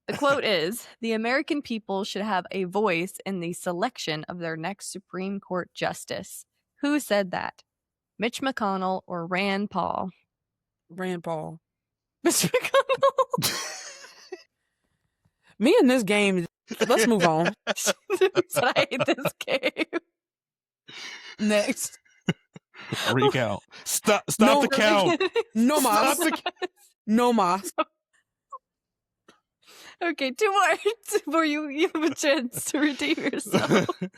The quote is, "The American people should have a voice in the selection of their next Supreme Court justice." Who said that? Mitch McConnell or Rand Paul? Rand Paul. Mitch McConnell. Me in this game. Let's move on. Said I hate this game. Next. Recount. Stop No, the count. No Stop mas. the No mas. Okay, 2 more before you have a chance to redeem yourself. And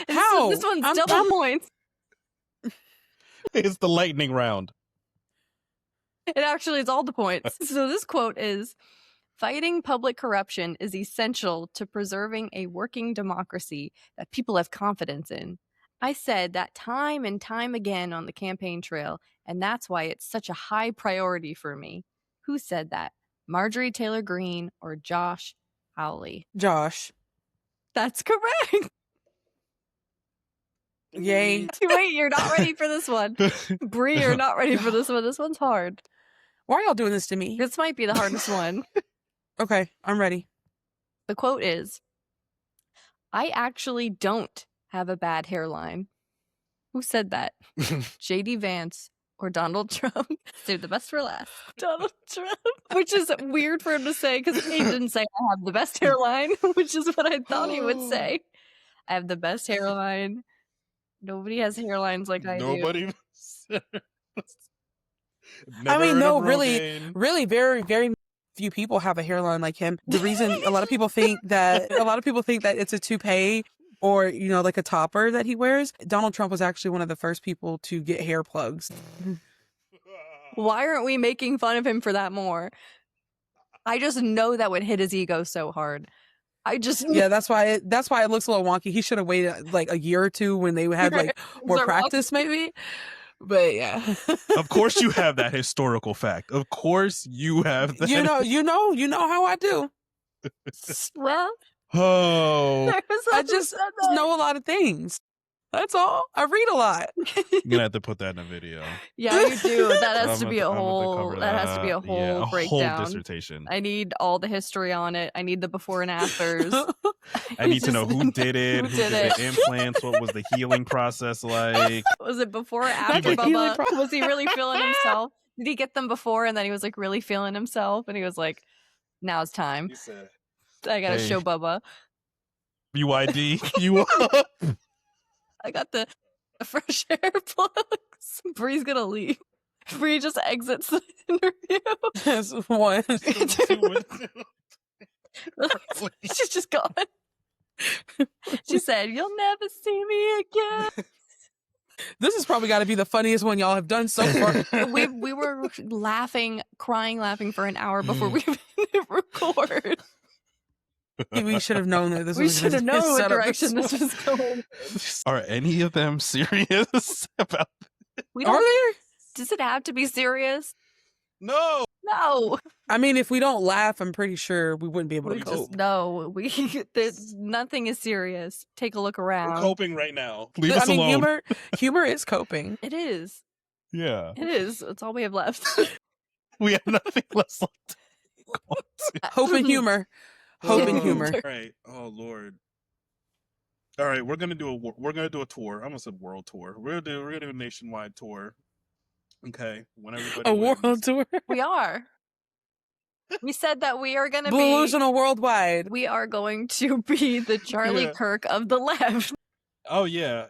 How? This one's I'm- double points. It's the lightning round. It actually is all the points. So this quote is, "Fighting public corruption is essential to preserving a working democracy that people have confidence in. I said that time and time again on the campaign trail, and that's why it's such a high priority for me." Who said that? Marjorie Taylor Greene or Josh Hawley? Josh. That's correct. Yay. Wait, you're not ready for this one. Bri, you're not ready for this one. This one's hard. Why are y'all doing this to me? This might be the hardest one. Okay. I'm ready. The quote is, "I actually don't have a bad hairline." Who said that? JD Vance or Donald Trump? Save the best for last. Donald Trump. Which is weird for him to say because he didn't say I have the best hairline, which is what I thought he would say. I have the best hairline. Nobody has hairlines like I do. Nobody. I mean, no, really very, very few people have a hairline like him. The reason a lot of people think that it's a toupee or, you know, like a topper that he wears. Donald Trump was actually one of the first people to get hair plugs. Why aren't we making fun of him for that more? I just know that would hit his ego so hard. Yeah, that's why it looks a little wonky. He should have waited like a year or two when they had like more practice, maybe. But yeah, Of course, you have that historical fact. Of course, you have that. you know how I do. Well, Oh, I just know a lot of things. That's all. I read a lot. you're gonna have to put that in a video. yeah, you do. That has to I'm be gonna a whole. cover That has to be a whole Yeah, a breakdown. whole dissertation. I need all the history on it. I need the before and afters. I need to know who did it, Who did the implants, what was the healing process like. Was it before or after Like a healing Bubba? Was he really feeling himself? Did he get them before and then he was like really feeling himself and he was like, "Now it's time. He said, I gotta Hey. show Bubba. "BYD, you I got the fresh hair plugs." Bri's gonna leave. Bri just exits the interview. That's one. She's just gone. She said, "You'll never see me again." This has probably got to be the funniest one y'all have done so far. We were laughing, crying, laughing for an hour before we even hit record. We should have known that this We was should have gonna known what set up direction this was going. Are any of them serious about? We Are don't. there? Does it have to be serious? No. No. I mean, if we don't laugh, I'm pretty sure we wouldn't be able We to just cope. no. There's nothing is serious. Take a look We're around. coping right now. Leave I us mean, alone. humor is coping. It is. Yeah, It is. It's all we have left. we have nothing less left. Hope and humor. Hope and humor. All right. Oh Lord. All right, we're gonna do a tour. I almost said world tour. We're gonna do a nationwide tour. Okay, when everybody A wins. world tour. We are. We said that we are going to be. Blue-Lusional worldwide. We are going to be the Charlie Yeah. Kirk of the left. Oh yeah.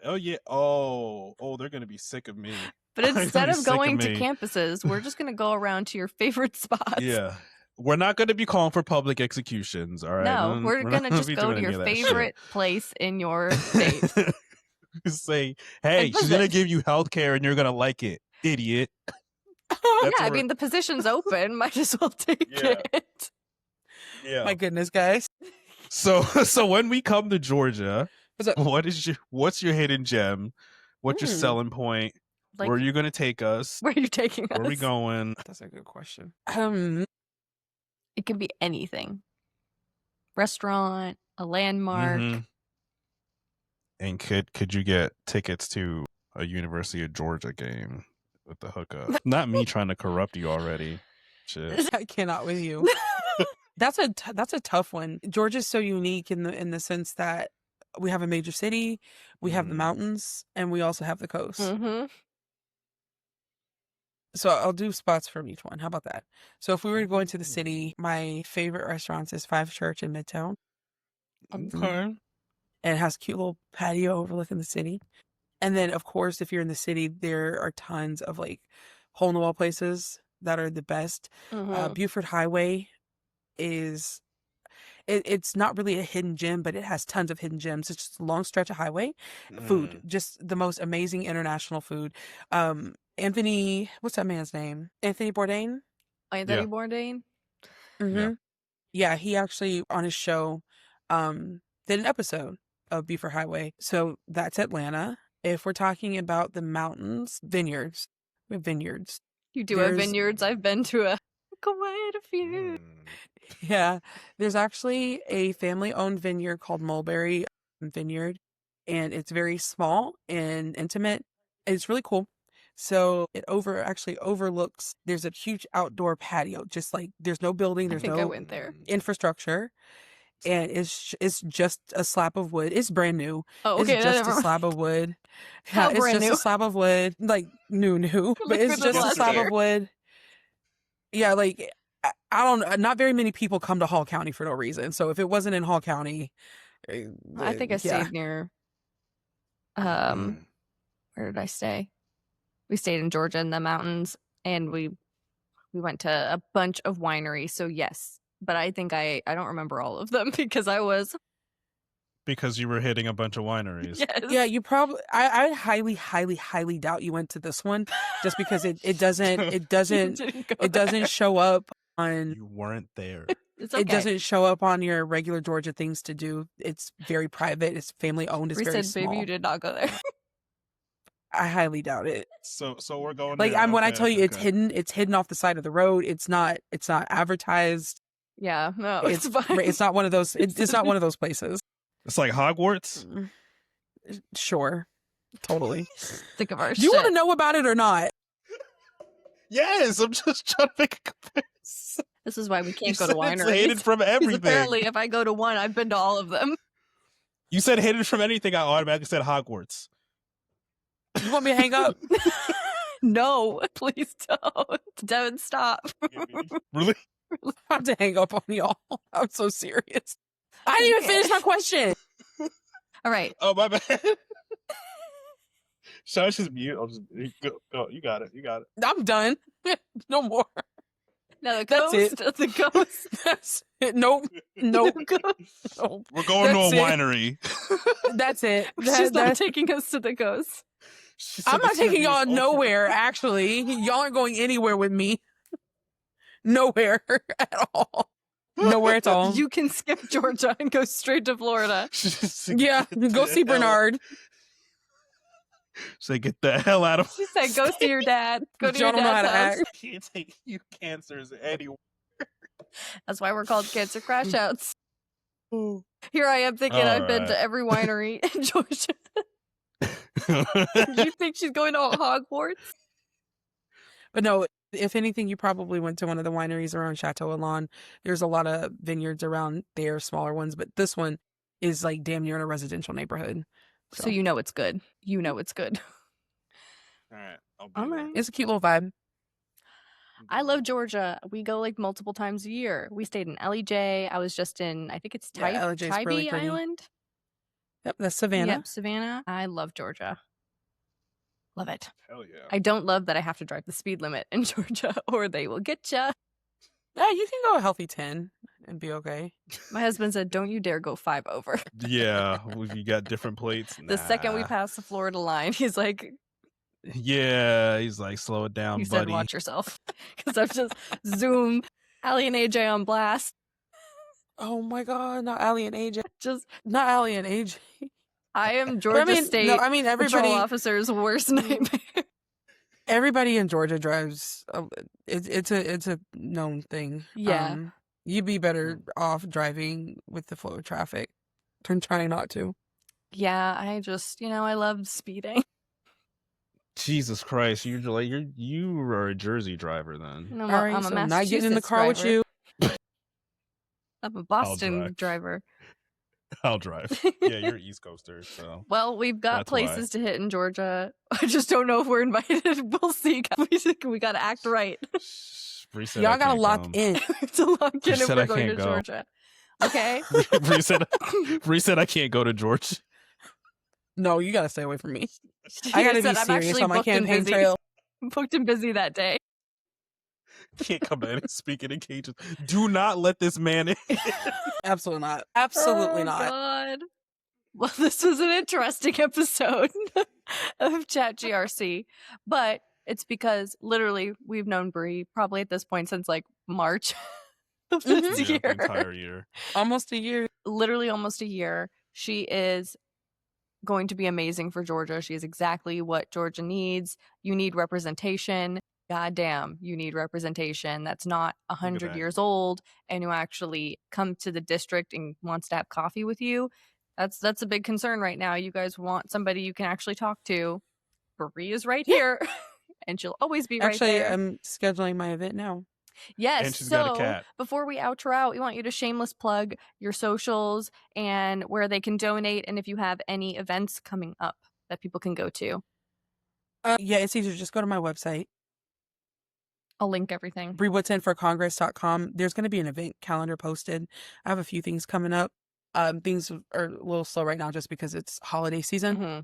Oh, they're gonna be sick of me. But I'm gonna instead be of sick of going to me. campuses, we're just going to go around to your favorite spots. Yeah. We're not going to be calling for public executions, all right? No, we're not going to just be go doing to your any of that shit. favorite place in your state. Say, hey, And she's going to visit. give you healthcare and you're going to like it, idiot. Yeah, That's I what mean, the position's open. Might as well take Yeah. it. Yeah. My goodness, guys. So when we come to Georgia, what's your hidden gem? What's your selling point? Like, Where are you going to take us? where are you taking us? Where are we going? That's a good question. It can be anything. Restaurant, a landmark. Mm-hmm. And could you get tickets to a University of Georgia game with the hookup? Not me trying to corrupt you already. Shit. I cannot with you. That's a tough one. Georgia's so unique in the sense that we have a major city, we have the mountains, and we also have the coast. Mm-hmm. So I'll do spots from each one. How about that? So if we were to go into the city, my favorite restaurants is Five Church in Midtown. Okay. And it has a cute little patio overlooking the city. And then, of course, if you're in the city, there are tons of like hole-in-the-wall places that are the best. Buford Highway is... It's not really a hidden gem, but it has tons of hidden gems. It's just a long stretch of highway. Food, just the most amazing international food. Anthony, what's that man's name? Anthony Bourdain? Anthony Bourdain? Mm-hmm. Yeah, he actually, on his show, did an episode of Buford Highway. So that's Atlanta. If we're talking about the mountains, vineyards. We have vineyards. You do have vineyards. I've been to quite a few. Yeah, there's actually a family-owned vineyard called Mulberry Vineyard, and it's very small and intimate. It's really cool. So it actually overlooks. There's a huge outdoor patio. Just like there's no building, there's I no went there. Infrastructure, and it's just a slab of wood. It's brand new. Oh, okay. It's just a slab of wood. How it's brand just new? a slab of wood, like new, but it's just a slab of wood. Yeah, like. I don't. Not very many people come to Hall County for no reason. So if it wasn't in Hall County, I think I stayed near. Where did I stay? We stayed in Georgia in the mountains, and we went to a bunch of wineries. So yes, but I think I don't remember all of them because you were hitting a bunch of wineries. Yes. Yeah, you probably. I highly doubt you went to this one, just because it doesn't show up on. You weren't there. It's okay. It doesn't show up on your regular Georgia things to do. It's very private. It's family owned. It's very small. Baby, you did not go there. I highly doubt it. So we're going. Like there. when I tell you it's hidden. It's hidden off the side of the road. It's not advertised. Yeah, no, it's fine. It's not one of those. It's not one of those places. It's like Hogwarts. Sure, totally. Think of our Do you want to know about it or not? Yes, I'm just trying to make a comparison. This is why we can't go to wineries. It's hidden from everything. Apparently, if I go to one, I've been to all of them. You said hidden from anything. I automatically said Hogwarts. You want me to hang up? No, please don't. Don't stop. Really? I have to hang up on y'all. I'm so serious. I didn't even finish my question. All right. Oh, my bad. Should I just mute? I'll just go. You got it. I'm done. No more. No, the That's ghost. it. The ghost. That's it. Nope. Nope. The ghost. Nope. We're going That's to a it. winery. That's it. She's not taking us to the ghost. I'm not taking y'all nowhere, actually. Y'all aren't going anywhere with me. Nowhere at all. Nowhere at all. You can skip Georgia and go straight to Florida. Yeah, go see Bernard. Say, get the hell out of. She said, "Go see your dad. Go to Y'all your don't know how dad's to house." act. Can't take you cancers anywhere. That's why we're called Cancer Crash Outs. Here I am thinking I've been to every winery in Georgia. You think she's going to Hogwarts? But no, if anything, you probably went to one of the wineries around Chateau Elan. There's a lot of vineyards around there, smaller ones, but this one is like damn near in a residential neighborhood. So you know it's good. You know it's good. All right. All right. It's a cute little vibe. I love Georgia. We go like multiple times a year. We stayed in LEJ. I was just in, I think it's LEJ is Tybee really pretty. Island. Yep, that's Savannah. Yep, Savannah. I love Georgia. Love it. Hell yeah. I don't love that I have to drive the speed limit in Georgia or they will get ya. Yeah, you can go a healthy 10 and be okay. My husband said, "Don't you dare go 5 over." Yeah, you got different plates. The second we pass the Florida line, he's like, yeah, he's like, slow it down, "You buddy. said watch yourself," because I've just Zoom Allie and AJ on blast. Oh my God, not Allie and AJ. Just Not Allie and AJ. I am But Georgia State everybody, patrol officer's worst nightmare. everybody in Georgia drives. It's a known thing. Yeah. You'd be better off driving with the flow of traffic than trying not to. Yeah, I just, I love speeding. Jesus Christ, you are a Jersey driver then. No, All right, I'm a so not getting in the Massachusetts car with driver. you. I'm a Boston driver. I'll drive. Yeah, you're an East Coaster, so. Well, we've got That's places to hit in Georgia. I just don't know if we're invited. We'll see. We got to act right. Bree said Y'all I gotta can't lock come. in. We have to lock in if said we're I going to can't go. Georgia. Okay. Bree said I can't go to Georgia. No, you gotta stay away from me. She I gotta said, be "I'm serious actually on my booked and campaign busy." trail. Booked and busy that day. Can't come in and speak in cages. Do not let this man in. Absolutely not. Absolutely Oh, not. God. Well, this was an interesting episode of Chat GRC, but it's because literally we've known Bri probably at this point since like March of this Yeah, year. the entire year. Almost a year. Literally almost a year. She is going to be amazing for Georgia. She is exactly what Georgia needs. You need representation. Goddamn, you need representation that's not 100 that. years old and who actually come to the district and wants to have coffee with you. That's a big concern right now. You guys want somebody you can actually talk to. Bri is right here, and she'll always be Actually, right there. I'm scheduling my event now. Yes, And she's got a so cat. before we outro out, we want you to shameless plug your socials and where they can donate, and if you have any events coming up that people can go to. Yeah, it's easier. Just go to my website, I'll link everything. BriWoodsonForCongress.com. There's going to be an event calendar posted. I have a few things coming up. Things are a little slow right now just because it's holiday season. Mm-hmm.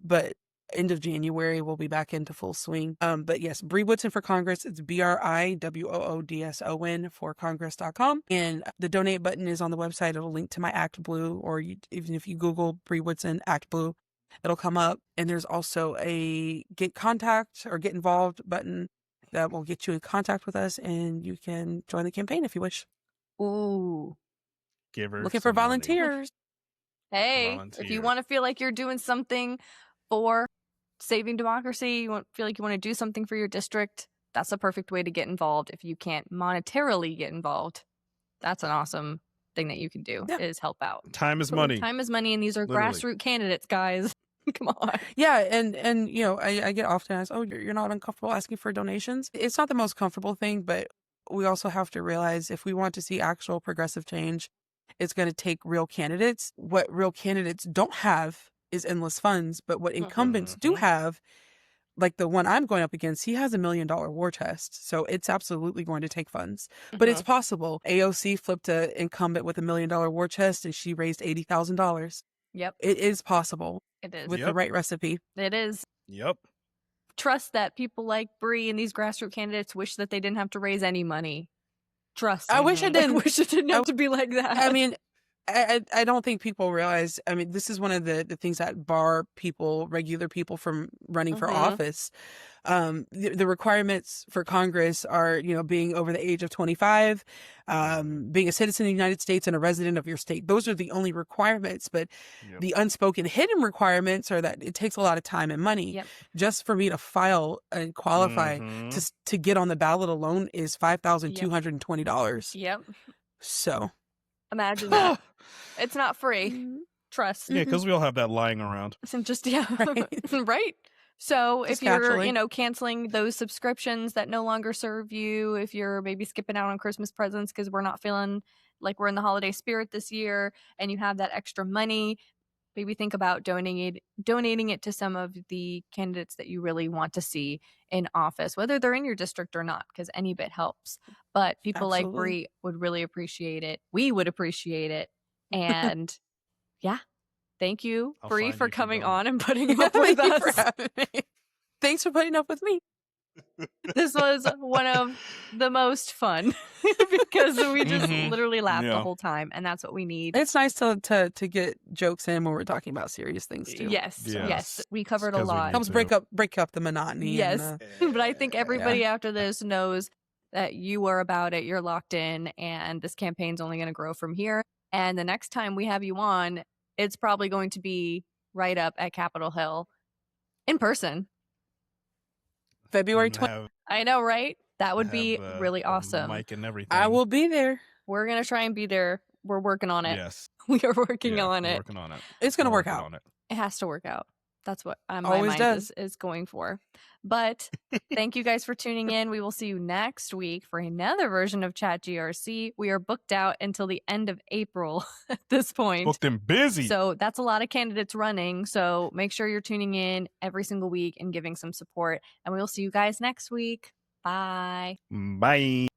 But end of January, we'll be back into full swing. But yes, Bri Woodson for Congress. It's BriWoodson for Congress.com. And the donate button is on the website. It'll link to my Act Blue, or even if you Google Bri Woodson Act Blue, it'll come up. And there's also a get contact or get involved button that will get you in contact with us, and you can join the campaign if you wish. Ooh. Give her Looking for some money. volunteers. Hey, if Volunteer. you want to feel like you're doing something for saving democracy, feel like you want to do something for your district, that's a perfect way to get involved. If you can't monetarily get involved, that's an awesome thing that you can do, is help out. Time is money. Time is money, and these are Literally. grassroots candidates, guys. Come on. Yeah, and I get often asked, oh, you're not uncomfortable asking for donations. It's not the most comfortable thing, but we also have to realize if we want to see actual progressive change, it's going to take real candidates. What real candidates don't have is endless funds, but what incumbents do have, like the one I'm going up against, he has $1 million war chest. So it's absolutely going to take funds, but it's possible. AOC flipped an incumbent with $1 million war chest and she raised $80,000. Yep. It is possible. It is. With the right recipe. It is. Yep. Trust that people like Bri and these grassroots candidates wish that they didn't have to raise any money. Trust. I wish I didn't. I wish it didn't have to be like that. I mean, I don't think people realize, I mean, this is one of the things that bar people, regular people, from running for office. The requirements for Congress are, being over the age of 25, being a citizen of the United States and a resident of your state. Those are the only requirements. But the unspoken hidden requirements are that it takes a lot of time and money. Just for me to file and qualify to get on the ballot alone is $5,220. Yep. So imagine that. It's not free. Trust. Yeah, because we all have that lying around. And just, right. So Just if you're, casually. canceling those subscriptions that no longer serve you, if you're maybe skipping out on Christmas presents because we're not feeling like we're in the holiday spirit this year, and you have that extra money, maybe think about donating it to some of the candidates that you really want to see in office, whether they're in your district or not, because any bit helps. But people like Bri would really appreciate it. We would appreciate it. And yeah, thank you, Bri, for coming on and putting up with us. Thanks for putting up with me. This was one of the most fun because we just literally laughed the whole time, and that's what we need. It's nice to get jokes in when we're talking about serious things too. Yes. We covered a lot. Helps break up the monotony. Yes, but I think everybody after this knows that you are about it, you're locked in, and this campaign's only going to grow from here. And the next time we have you on, it's probably going to be right up at Capitol Hill in person. February 20th. I know, right? That would be really awesome. Mic and everything. I will be there. We're going to try and be there. We're working on it. Yes. We are working on it. Working on it. It's going to work out. It has to work out. That's what my Always mind is going for. But thank you guys for tuning in. We will see you next week for another version of Chat GRC. We are booked out until the end of April at this point. Booked and busy. So that's a lot of candidates running. So make sure you're tuning in every single week and giving some support. And we will see you guys next week. Bye. Bye.